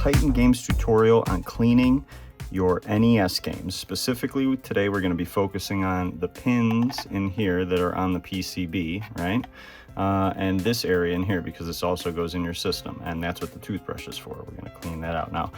Tyton Games tutorial on cleaning your NES games. Specifically today we're going to be focusing on the pins in here that are on the PCB, right? And this area in here, because this also goes in your system, and that's what the toothbrush is for. We're going to clean that out. Now,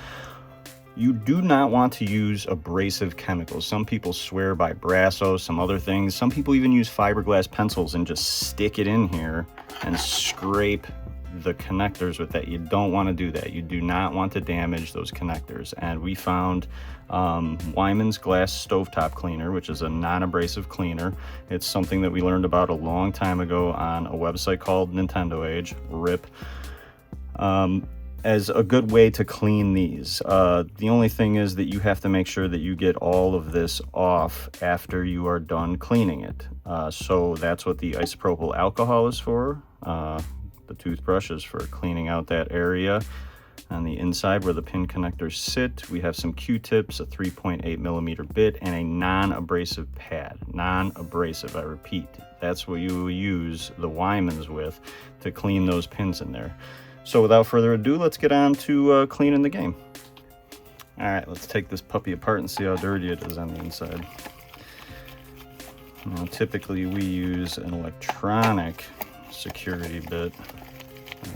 you do not want to use abrasive chemicals. Some people swear by Brasso, some other things. Some people even use fiberglass pencils and just stick it in here and scrape the connectors with that. You don't want to do that. You do not want to damage those connectors. And we found Wyman's glass stovetop cleaner, which is a non-abrasive cleaner. It's something that we learned about a long time ago on a website called Nintendo Age, RIP, as a good way to clean these. The only thing is that you have to make sure that you get all of this off after you are done cleaning it. So that's what the isopropyl alcohol is for. The toothbrush is for cleaning out that area on the inside where the pin connectors sit. We have some Q-tips, a 3.8 millimeter bit, and a non-abrasive pad. Non-abrasive, I repeat. That's what you will use the Wyman's with to clean those pins in there. So without further ado, let's get on to cleaning the game. All right, let's take this puppy apart and see how dirty it is on the inside. Now, typically we use an electronic security bit,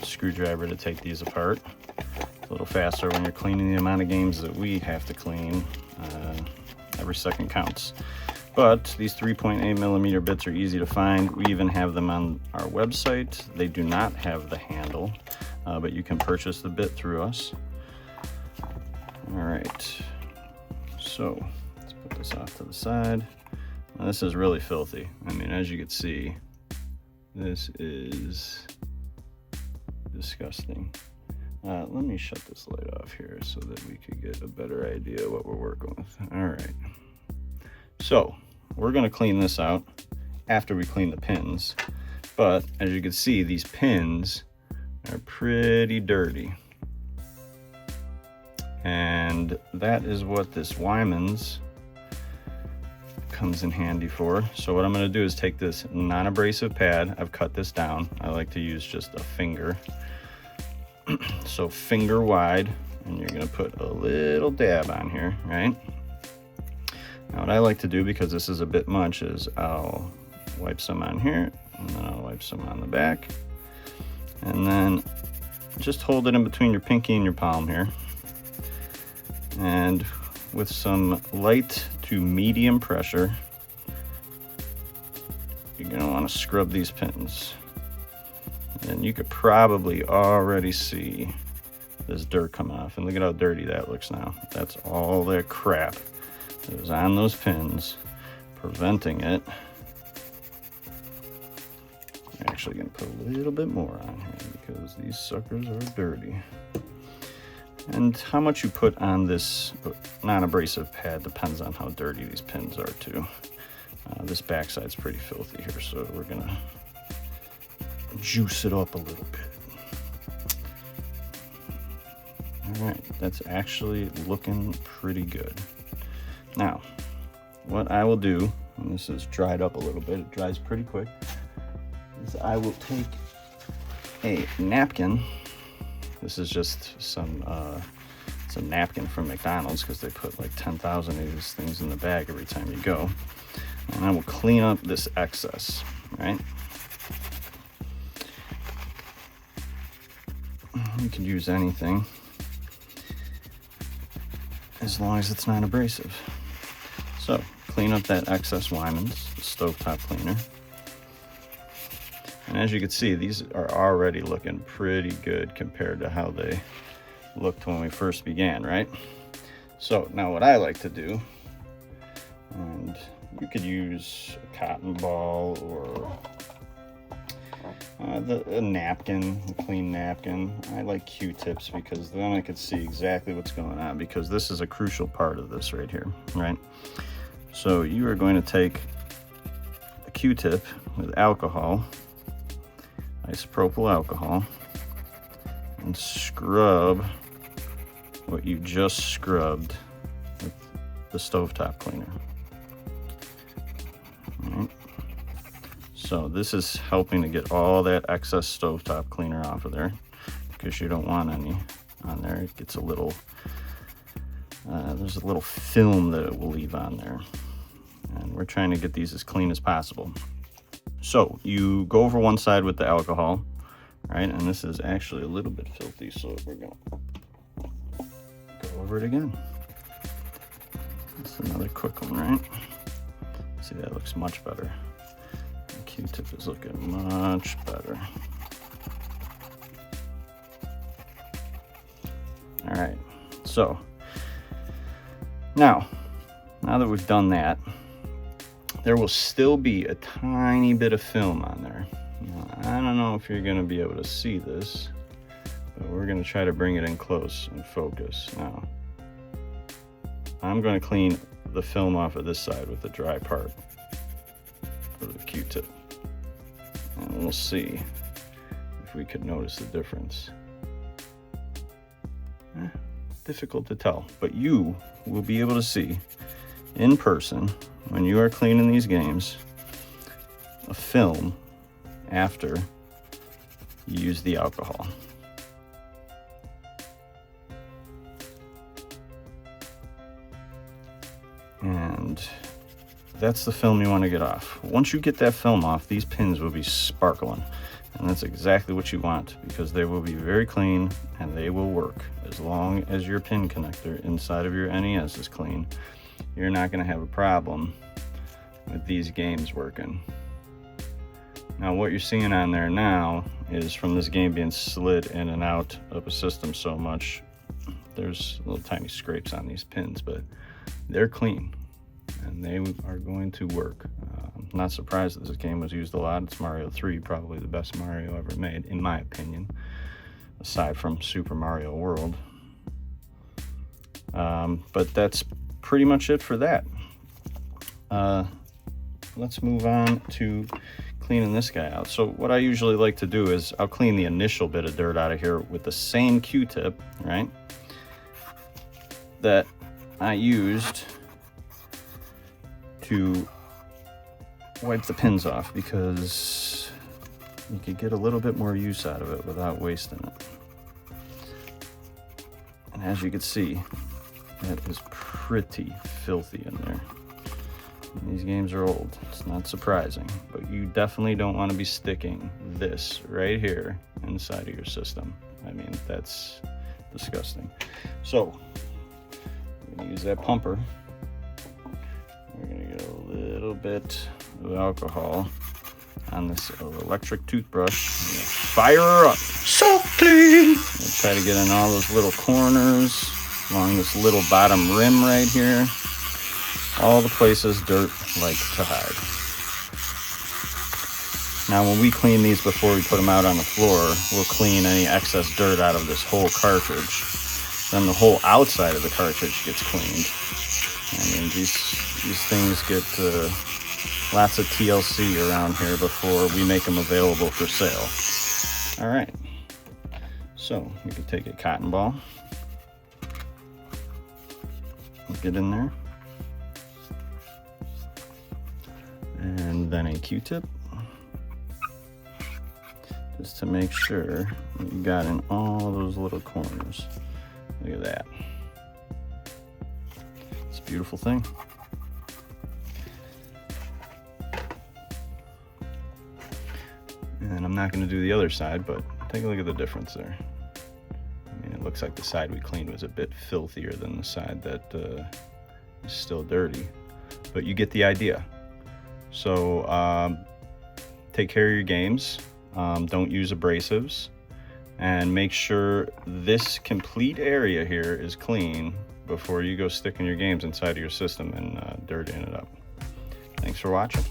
a screwdriver to take these apart. It's a little faster when you're cleaning the amount of games that we have to clean. Every second counts. But these 3.8 millimeter bits are easy to find. We even have them on our website. They do not have the handle, but you can purchase the bit through us. All right, so let's put this off to the side. Now, this is really filthy. I mean, as you can see, this is disgusting. Let me shut this light off here so that we could get a better idea of what we're working with. All right. So we're going to clean this out after we clean the pins. But as you can see, these pins are pretty dirty. And that is what this Wyman's comes in handy for. So what I'm going to do is take this non-abrasive pad. I've cut this down. I like to use just a finger. So finger wide, and you're going to put a little dab on here, right? Now what I like to do, because this is a bit much, is I'll wipe some on here, and then I'll wipe some on the back, and then just hold it in between your pinky and your palm here, and with some light to medium pressure, you're going to want to scrub these pins. And you could probably already see this dirt come off, and look at how dirty that looks now. That's all that crap that was on those pins, preventing it. I'm actually going to put a little bit more on here because these suckers are dirty. And how much you put on this non-abrasive pad depends on how dirty these pins are too. This backside's pretty filthy here, so we're going to juice it up a little bit. All right, that's actually looking pretty good. Now, what I will do, and this is dried up a little bit, it dries pretty quick, is I will take a napkin. This is just some napkin from McDonald's, because they put like 10,000 of these things in the bag every time you go. And I will clean up this excess, right? You can use anything as long as it's not abrasive. So clean up that excess Wyman's stovetop cleaner. And as you can see, these are already looking pretty good compared to how they looked when we first began, right? So now what I like to do, and you could use a cotton ball or a napkin, a clean napkin. I like Q-tips because then I could see exactly what's going on, because this is a crucial part of this right here, right? So you are going to take a Q-tip with alcohol, isopropyl alcohol, and scrub what you just scrubbed with the stovetop cleaner. All right. So this is helping to get all that excess stovetop cleaner off of there, because you don't want any on there. It gets a little, there's a little film that it will leave on there. And we're trying to get these as clean as possible. So you go over one side with the alcohol, right? And this is actually a little bit filthy, so we're gonna go over it again. That's another quick one, right? See, that looks much better. The Q-tip is looking much better. All right, so now that we've done that, there will still be a tiny bit of film on there. Now, I don't know if you're gonna be able to see this, but we're gonna try to bring it in close and focus. Now, I'm gonna clean the film off of this side with the dry part of the Q-tip. And we'll see if we could notice the difference. Difficult to tell, but you will be able to see in person when you are cleaning these games a film after you use the alcohol. And that's the film you want to get off. Once you get that film off, these pins will be sparkling, and that's exactly what you want, because they will be very clean and they will work. As long as your pin connector inside of your NES is clean, you're not going to have a problem with these games working. Now, what you're seeing on there now is from this game being slid in and out of a system so much, there's little tiny scrapes on these pins, but they're clean and they are going to work. I'm not surprised that this game was used a lot. It's Mario 3, probably the best Mario ever made, in my opinion, aside from Super Mario World. But that's pretty much it for that. Let's move on to cleaning this guy out. So what I usually like to do is I'll clean the initial bit of dirt out of here with the same Q-tip, right, that I used to wipe the pins off, because you could get a little bit more use out of it without wasting it. And as you can see, that is pretty filthy in there. And these games are old, it's not surprising, but you definitely don't want to be sticking this right here inside of your system. I mean, that's disgusting. So we're going to use that pumper. We're going to get a little bit of alcohol on this electric toothbrush. Fire her up. So clean. We'll try to get in all those little corners along this little bottom rim right here. All the places dirt like to hide. Now, when we clean these before we put them out on the floor, we'll clean any excess dirt out of this whole cartridge. Then the whole outside of the cartridge gets cleaned. I mean, these things get lots of TLC around here before we make them available for sale. All right, so you can take a cotton ball, get in there, and then a Q-tip, just to make sure you got in all those little corners. Look at that. It's a beautiful thing. And I'm not going to do the other side, but take a look at the difference there. I mean, it looks like the side we cleaned was a bit filthier than the side that is still dirty, but you get the idea. So take care of your games. Don't use abrasives, and make sure this complete area here is clean before you go sticking your games inside of your system and dirtying it up. Thanks for watching.